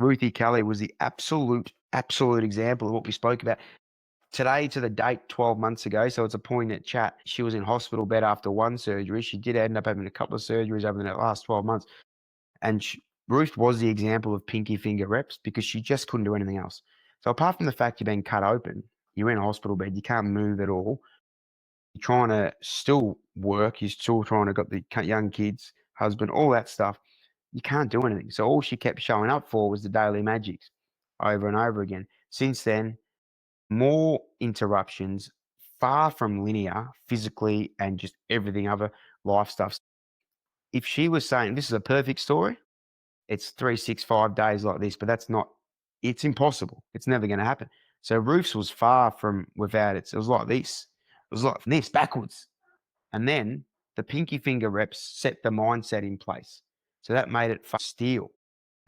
Ruthie Kelly was the absolute example of what we spoke about. Today to the date, 12 months ago, so it's a poignant chat. She was in hospital bed after one surgery. She did end up having a couple of surgeries over the last 12 months. And Ruth was the example of pinky finger reps because she just couldn't do anything else. So apart from the fact you're being cut open, you're in a hospital bed, you can't move at all. You're trying to still work. You're still trying to got the young kids, husband, all that stuff. You can't do anything. So all she kept showing up for was the daily magics over and over again. Since then, more interruptions, far from linear physically and just everything other life stuff. If she was saying this is a perfect story, it's 3, 6, 5 days like this, but that's not, it's impossible. It's never going to happen. So Roof's was far from without it. It was like this. It was like this backwards. And then the pinky finger reps set the mindset in place. So that made it steel.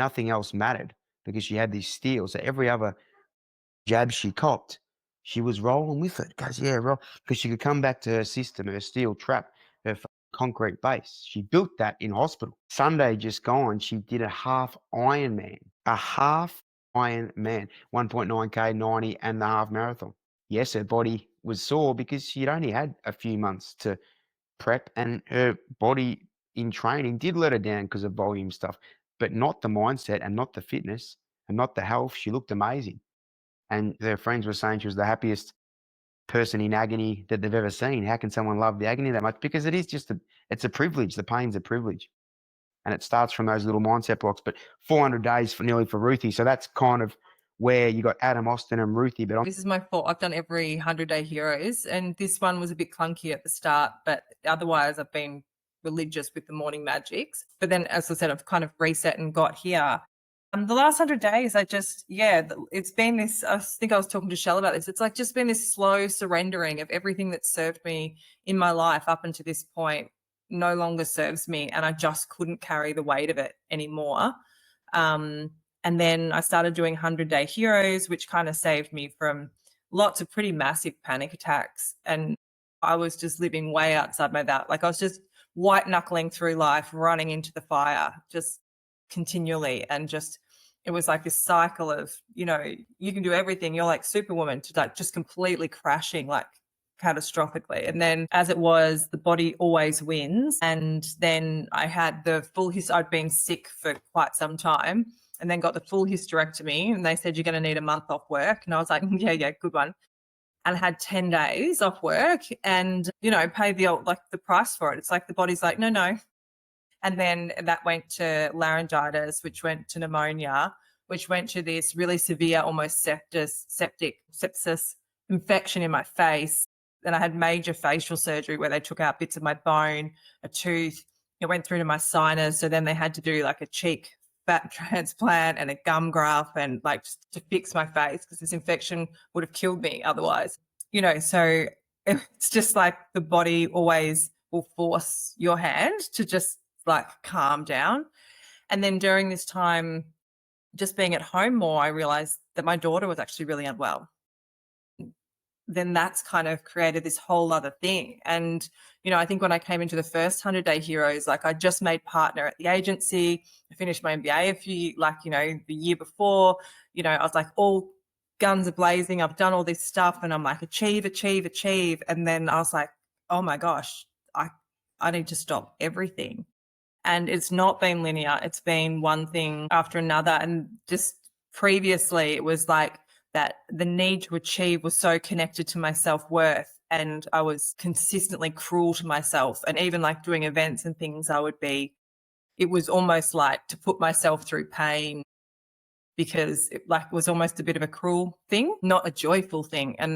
Nothing else mattered because she had this steel. So every other jab she copped, she was rolling with it. Goes, yeah, roll. Because she could come back to her system, her steel trap, her concrete base. She built that in hospital. Sunday just gone, she did a half Ironman. A half Ironman, 1.9K, 90, and the half marathon. Yes, her body was sore because she'd only had a few months to prep, and her body in training did let her down because of volume stuff, but not the mindset and not the fitness and not the health. She looked amazing. And their friends were saying she was the happiest person in agony that they've ever seen. How can someone love the agony that much? Because it is just it's a privilege. The pain's a privilege. And it starts from those little mindset blocks. But 400 days for nearly for Ruthie. So that's kind of where you got Adam Austin and Ruthie. But this is my fault. I've done every 100-day heroes, and this one was a bit clunky at the start, but otherwise I've been religious with the morning magics. But then, as I said, I've kind of reset and got here. The last 100 days, it's been this, I think I was talking to Shell about this. It's like just been this slow surrendering of everything that served me in my life up until this point no longer serves me. And I just couldn't carry the weight of it anymore. And then I started doing 100-day heroes, which kind of saved me from lots of pretty massive panic attacks. And I was just living way outside my that. Like I was just white knuckling through life, running into the fire, just continually. And just, it was like this cycle of, you can do everything. You're like Superwoman, to like just completely crashing, like catastrophically. And then as it was, the body always wins. And then I had the full I'd been sick for quite some time, and then got the full hysterectomy, and they said, you're going to need a month off work. And I was like, yeah, good one. And had 10 days off work and, paid the price for it. It's like the body's like, no. And then that went to laryngitis, which went to pneumonia, which went to this really severe, almost sepsis infection in my face. Then I had major facial surgery where they took out bits of my bone, a tooth. It went through to my sinus. So then they had to do like a cheek fat transplant and a gum graft and like just to fix my face because this infection would have killed me otherwise. So it's just like the body always will force your hand to just like calm down. And then during this time, just being at home more, I realized that my daughter was actually really unwell. Then that's kind of created this whole other thing. And, I think when I came into the first 100-day heroes, like I just made partner at the agency. I finished my MBA the year before, I was like all guns are blazing. I've done all this stuff and I'm like, achieve. And then I was like, oh my gosh, I need to stop everything. And it's not been linear. It's been one thing after another. And just previously it was like, that the need to achieve was so connected to my self-worth, and I was consistently cruel to myself. And even like doing events and things, it was almost like to put myself through pain because it was almost a bit of a cruel thing, not a joyful thing. And